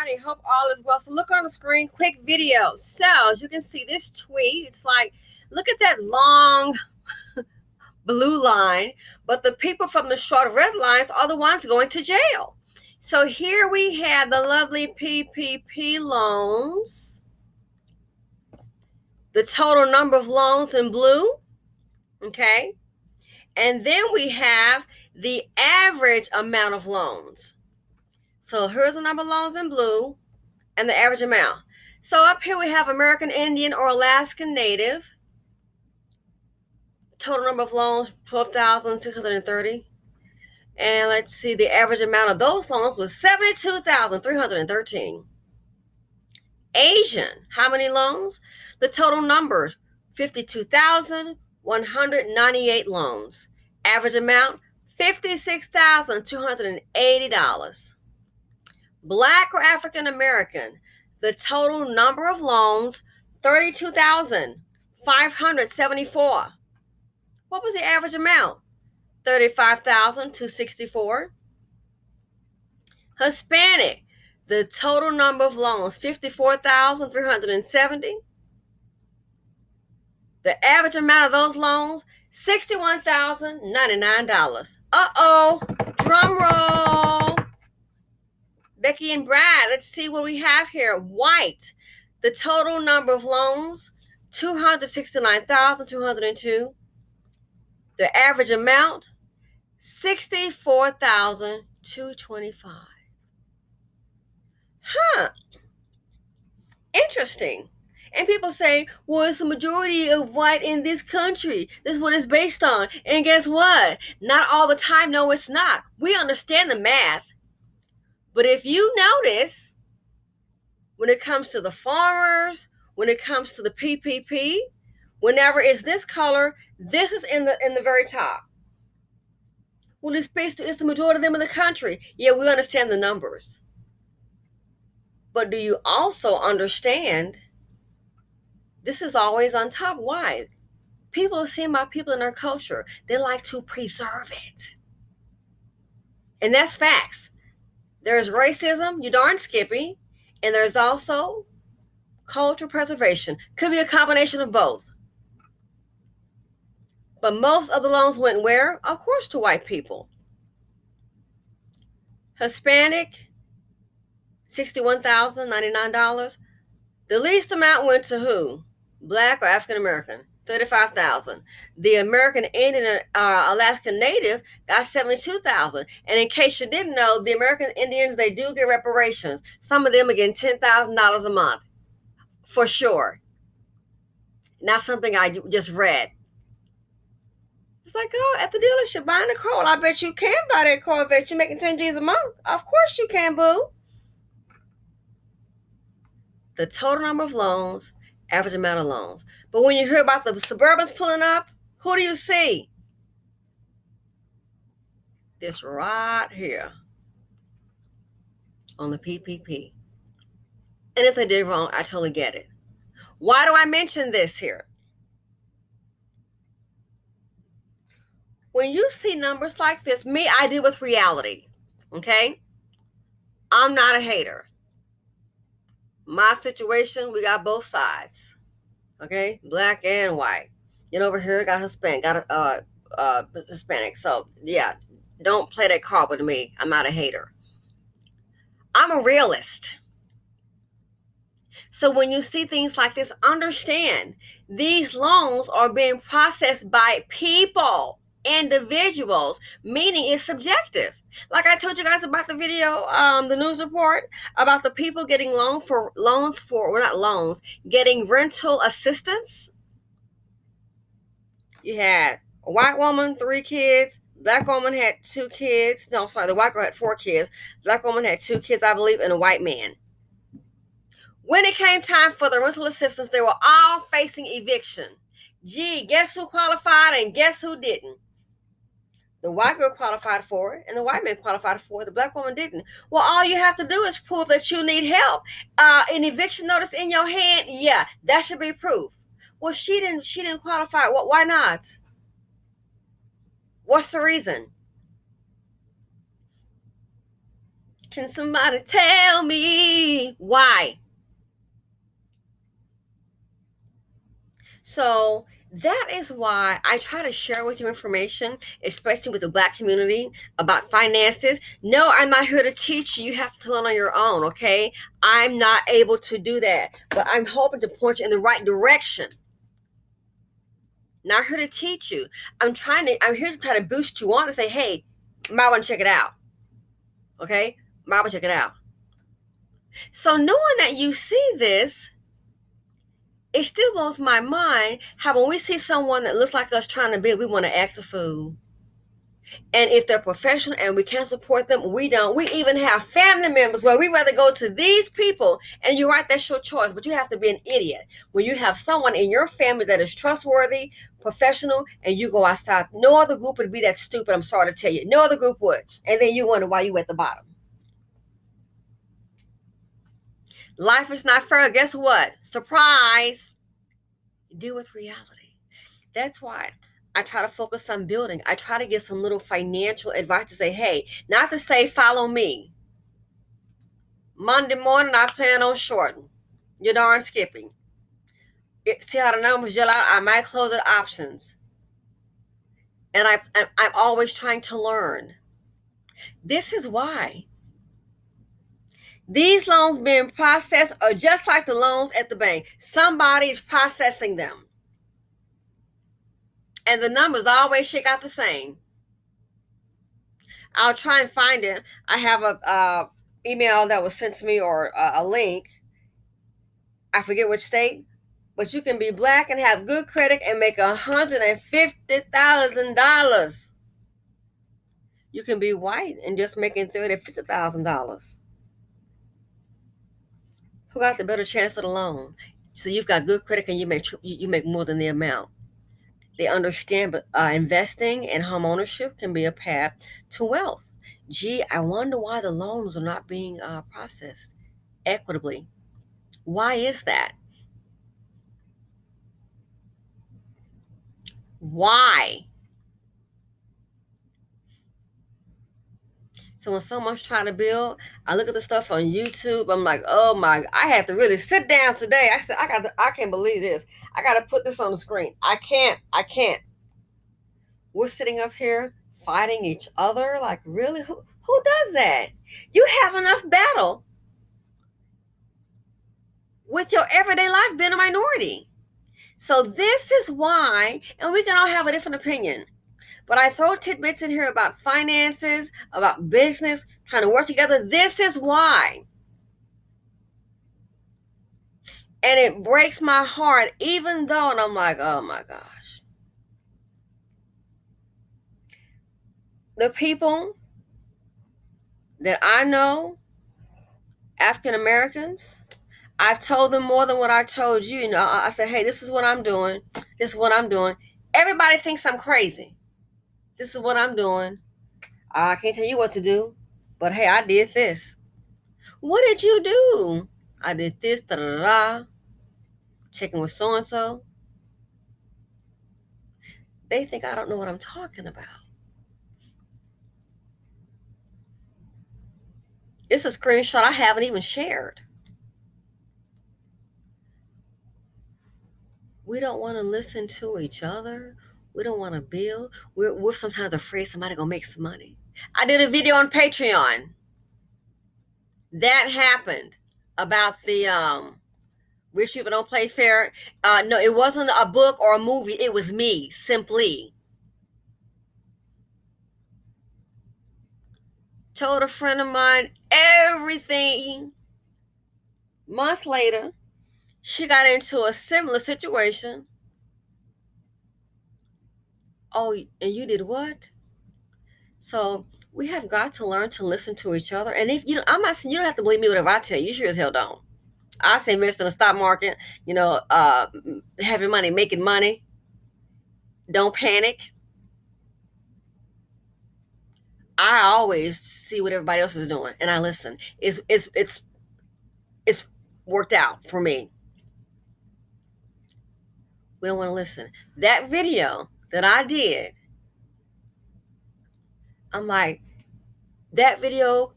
everybody. Hope all is well. So look on the screen, quick video. So as you can see this tweet, it's like, look at that long blue line, but the people from the short red lines are the ones going to jail. So here we have the lovely PPP loans, the total number of loans in blue, okay? And then we have the average amount of loans. So here's the number of loans in blue and the average amount. So up here we have American Indian or Alaskan Native. Total number of loans, 12,630. And let's see, the average amount of those loans was 72,313. Asian, how many loans? The total number, 52,198 loans. Average amount, $56,280. Black or African American, the total number of loans, 32,574. What was the average amount? 35,264. Hispanic, the total number of loans, 54,370. The average amount of those loans, $61,099. Uh-oh, drum roll. Becky and Brad, let's see what we have here. White, the total number of loans, 269,202. The average amount, $64,225. Interesting. And people say, well, it's the majority of white in this country. This is what it's based on. And guess what? Not all the time. No, it's not. We understand the math. But if you notice, when it comes to the farmers, when it comes to the PPP, whenever it's this color, this is in the very top. Well, it's the majority of them in the country. Yeah, we understand the numbers. But do you also understand this is always on top? Why? People are seeing my people in our culture. They like to preserve it. And that's facts. There's racism, you darn Skippy, and there's also cultural preservation. Could be a combination of both. But most of the loans went where? Of course, to white people. Hispanic, $61,099. The least amount went to who? Black or African American? $35,000. The American Indian Alaskan Native got $72,000. And in case you didn't know, the American Indians, they do get reparations. Some of them are getting $10,000 a month, for sure. Not something I just read. It's like, oh, at the dealership buying a car. Well, I bet you can buy that Corvette. You're making 10 G's a month. Of course you can, boo. The total number of loans, average amount of loans. But when you hear about the Suburbans pulling up, who do you see? This right here on the PPP. And if they did wrong, I totally get it. Why do I mention this here? When you see numbers like this, I deal with reality, okay? I'm not a hater. My situation, we got both sides, okay? Black and white. Over here, got Hispanic, got Hispanic. So, yeah, don't play that card with me. I'm not a hater. I'm a realist. So when you see things like this, understand these loans are being processed by people, individuals, meaning it's subjective. Like I told you guys about the video, the news report about the people getting getting rental assistance. You had a white woman, 3 kids. Black woman had 2 kids. No, sorry, the white girl had 4 kids. Black woman had 2 kids, I believe, and a white man. When it came time for the rental assistance, they were all facing eviction. Gee, guess who qualified and guess who didn't? The white girl qualified for it, and the white man qualified for it. The black woman didn't. Well, all you have to do is prove that you need help. An eviction notice in your hand, yeah, that should be proof. Well, she didn't qualify. Well, why not? What's the reason? Can somebody tell me? Why? So that is why I try to share with you information, especially with the Black community, about finances. No, I'm not here to teach you. You have to learn on your own, okay? I'm not able to do that, but I'm hoping to point you in the right direction. Not here to teach you. I'm here to try to boost you on and say, hey, might want to check it out. Okay? Might want to check it out. So knowing that you see this, it still blows my mind how when we see someone that looks like us trying to build, we want to act a fool. And if they're professional and we can support them, we don't. We even have family members where we rather go to these people. And you're right, that's your choice, but you have to be an idiot when you have someone in your family that is trustworthy, professional, and you go outside. No other group would be that stupid, I'm sorry to tell you. No other group would. And then you wonder why you at the bottom. Life is not fair. Guess what? Surprise. Deal with reality. That's why I try to focus on building. I try to get some little financial advice to say, hey, not to say follow me. Monday morning, I plan on shorting. You're darn skipping. See how the numbers yell out? I might close at options. And I'm always trying to learn. This is why these loans being processed are just like the loans at the bank. Somebody's processing them. And the numbers always shake out the same. I'll try and find it. I have a email that was sent to me, or a link. I forget which state, but you can be Black and have good credit and make $150,000. You can be white and just making $30,000-$50,000. Who got the better chance of the loan? So you've got good credit and you make more than the amount. They understand, but investing and home ownership can be a path to wealth. Gee, I wonder why the loans are not being processed equitably. Why is that? Why? So when someone's trying to build, I look at the stuff on YouTube. I'm like, oh my! I had to really sit down today. I said, I can't believe this. I got to put this on the screen. I can't. We're sitting up here fighting each other. Like, really? Who does that? You have enough battle with your everyday life being a minority. So this is why, and we can all have a different opinion, but I throw tidbits in here about finances, about business, trying to work together. This is why. And it breaks my heart, even though, and I'm like, oh my gosh. The people that I know, African Americans, I've told them more than what I told you. I said, hey, this is what I'm doing. This is what I'm doing. Everybody thinks I'm crazy. This is what I'm doing. I can't tell you what to do, but hey, I did this. What did you do? I did this, da-da-da-da. Checking with so-and-so. They think I don't know what I'm talking about. It's a screenshot I haven't even shared. We don't want to listen to each other. We don't want to build. We're sometimes afraid somebody gonna make some money. I did a video on Patreon. That happened about the rich people don't play fair. No, it wasn't a book or a movie. It was me, simply. Told a friend of mine everything. Months later, she got into a similar situation. Oh, and you did what? So we have got to learn to listen to each other. And if you know, I'm not saying you don't have to believe me whatever I tell you. You sure as hell don't. I say invest in the stock market, having money, making money. Don't panic. I always see what everybody else is doing and I listen. It's worked out for me. We don't want to listen. That video that I did, I'm like, that video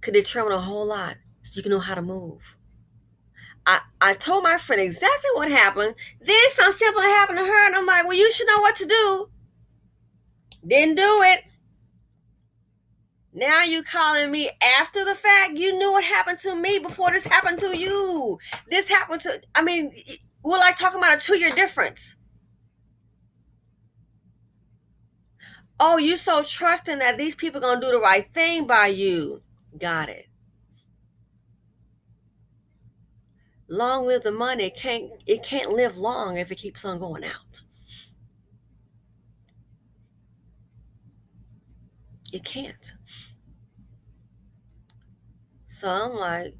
could determine a whole lot. so you can know how to move. I told my friend exactly what happened. Then something simple happened to her, and I'm like, well, you should know what to do. Didn't do it. Now you calling me after the fact? You knew what happened to me before this happened to you. This happened to, I mean, we're like talking about a 2-year difference. Oh, you so trusting that these people gonna do the right thing by you. Got it. Long live the money. It can't live long if it keeps on going out. It can't. So I'm like,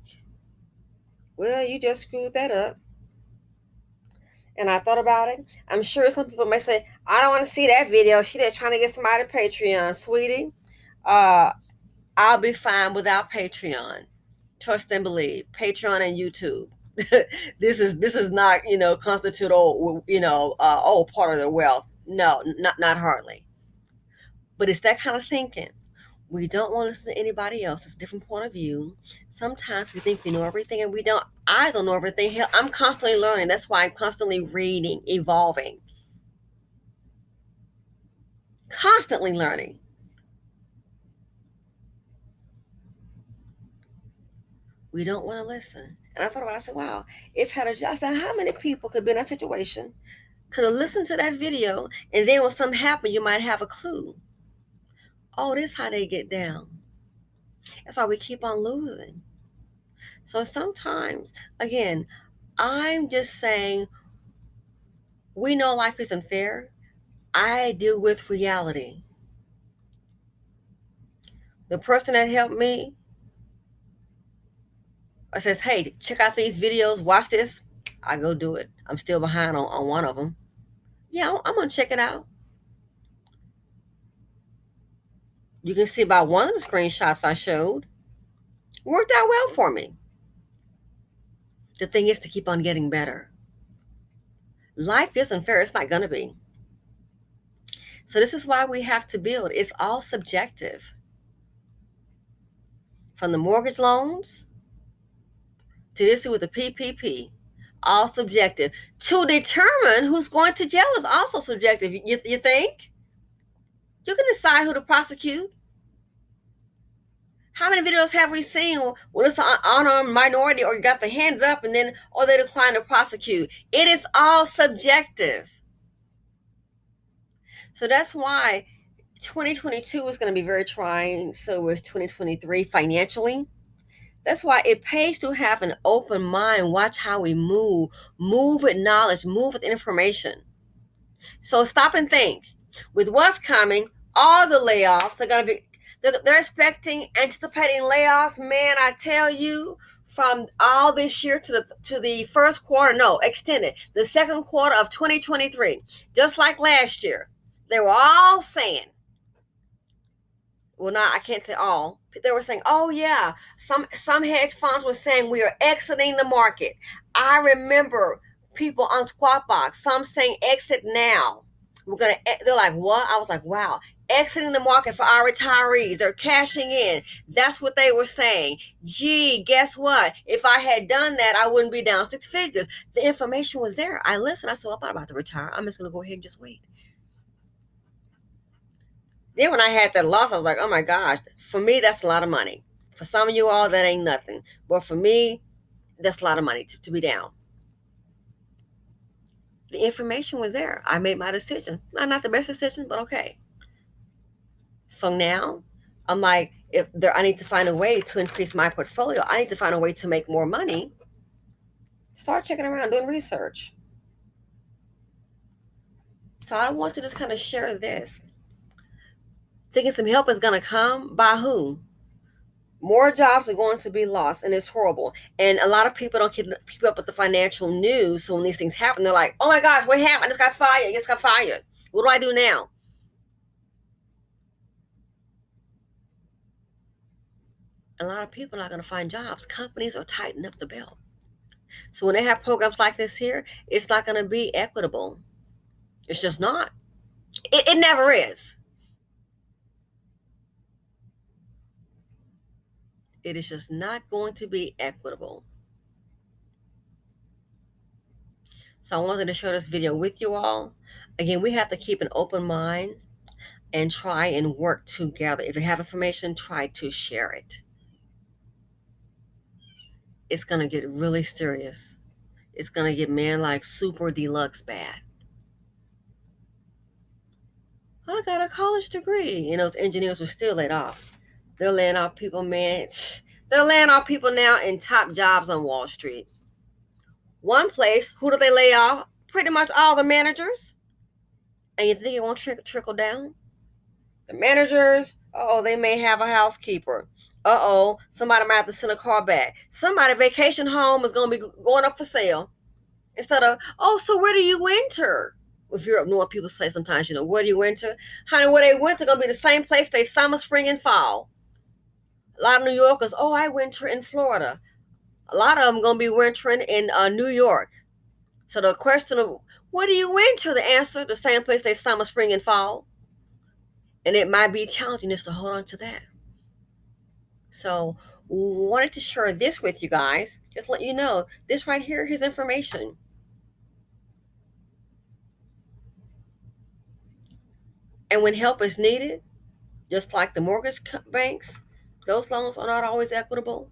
well, you just screwed that up. And I thought about it. I'm sure some people may say, I don't want to see that video. She just trying to get somebody to Patreon, sweetie. Uh, I'll be fine without Patreon. Trust and believe. Patreon and YouTube. This is not, constitute part of their wealth. No, not hardly. But it's that kind of thinking. We don't want to listen to anybody else. It's a different point of view. Sometimes we think we know everything and we don't. I don't know everything. Hell, I'm constantly learning. That's why I'm constantly reading, evolving, constantly learning. We don't want to listen. And I thought about it, I said, wow, if had a job, I said, how many people could be in that situation, could have listened to that video, and then when something happened, you might have a clue. Oh, this is how they get down. That's why we keep on losing. So sometimes, again, I'm just saying, we know life isn't fair. I deal with reality. The person that helped me, I says, hey, check out these videos, watch this. I go do it. I'm still behind on one of them. Yeah, I'm going to check it out. You can see about one of the screenshots I showed. Worked out well for me. The thing is to keep on getting better. Life isn't fair. It's not going to be. So this is why we have to build. It's all subjective. From the mortgage loans to this with the PPP, all subjective. To determine who's going to jail is also subjective. You think? You can decide who to prosecute. How many videos have we seen when it's an unarmed minority or you got the hands up and then, they decline to prosecute? It is all subjective. So that's why 2022 is going to be very trying. So is 2023 financially. That's why it pays to have an open mind. Watch how we move with knowledge, move with information. So stop and think. With what's coming, all the layoffs, they're anticipating layoffs. Man, I tell you, from all this year to the first quarter, extended, the second quarter of 2023, just like last year, they were all saying, well, not, I can't say all. They were saying, oh yeah, some hedge funds were saying we are exiting the market. I remember people on Squawk Box, some saying exit now. They're like, what? I was like, wow, exiting the market for our retirees. They're cashing in. That's what they were saying. Gee, guess what? If I had done that, I wouldn't be down 6 figures. The information was there. I listened. I said, well, I'm not about to retire. I'm just going to go ahead and just wait. Then when I had that loss, I was like, oh my gosh, for me, that's a lot of money. For some of you all, that ain't nothing. But for me, that's a lot of money to be down. The information was there. I made my decision. Not the best decision, but okay. So now I'm like, I need to find a way to increase my portfolio. I need to find a way to make more money. Start checking around, doing research. So I want to just kind of share this. Thinking some help is going to come by who? More jobs are going to be lost, and it's horrible. And a lot of people don't keep up with the financial news. So when these things happen, they're like, oh my gosh, what happened? I just got fired. What do I do now? A lot of people are not going to find jobs. Companies are tightening up the belt. So when they have programs like this here, it's not going to be equitable. It's just not. It never is. It is just not going to be equitable. So I wanted to share this video with you all. Again, we have to keep an open mind and try and work together. If you have information, try to share it. It's going to get really serious. It's going to get, man, like super deluxe bad. I got a college degree, and those engineers were still laid off. They're laying off people, man. They're laying off people now in top jobs on Wall Street. One place, who do they lay off? Pretty much all the managers. And you think it won't trickle down? The managers, they may have a housekeeper. Somebody might have to send a car back. Somebody vacation home is going to be going up for sale. Instead of, so where do you winter? If you're up north, people say sometimes, where do you winter? Honey, where they winter going to be the same place they summer, spring, and fall. A lot of New Yorkers, I winter in Florida. A lot of them going to be wintering in New York. So the question of, where do you winter? The answer, the same place they summer, spring, and fall. And it might be challenging just to hold on to that. So wanted to share this with you guys. Just let you know, this right here is information. And when help is needed, just like the mortgage banks, those loans are not always equitable.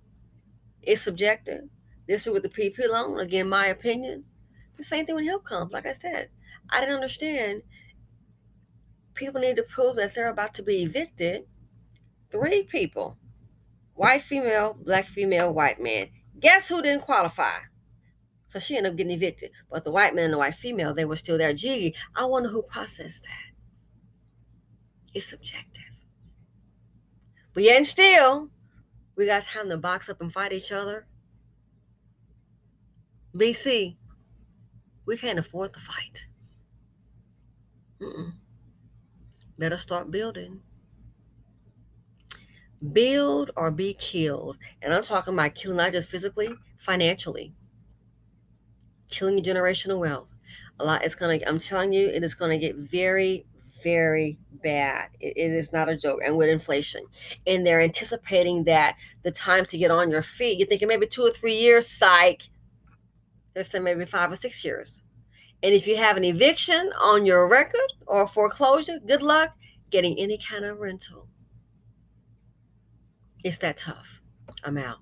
It's subjective. This is with the PPP loan, again, my opinion. The same thing when help comes. Like I said, I didn't understand. People need to prove that they're about to be evicted. 3 people, white female, black female, white man. Guess who didn't qualify? So she ended up getting evicted. But the white man and the white female, they were still there. Gee, I wonder who processed that. It's subjective. But yet and still, we got time to box up and fight each other. BC, we can't afford to fight. Better start building. Build or be killed. And I'm talking about killing not just physically, financially. Killing your generational wealth. I'm telling you, it is gonna get very, very bad. It is not a joke. And with inflation. And they're anticipating that the time to get on your feet, you're thinking maybe 2 or 3 years, psych. They're saying maybe 5 or 6 years. And if you have an eviction on your record or foreclosure, good luck getting any kind of rental. It's that tough. I'm out.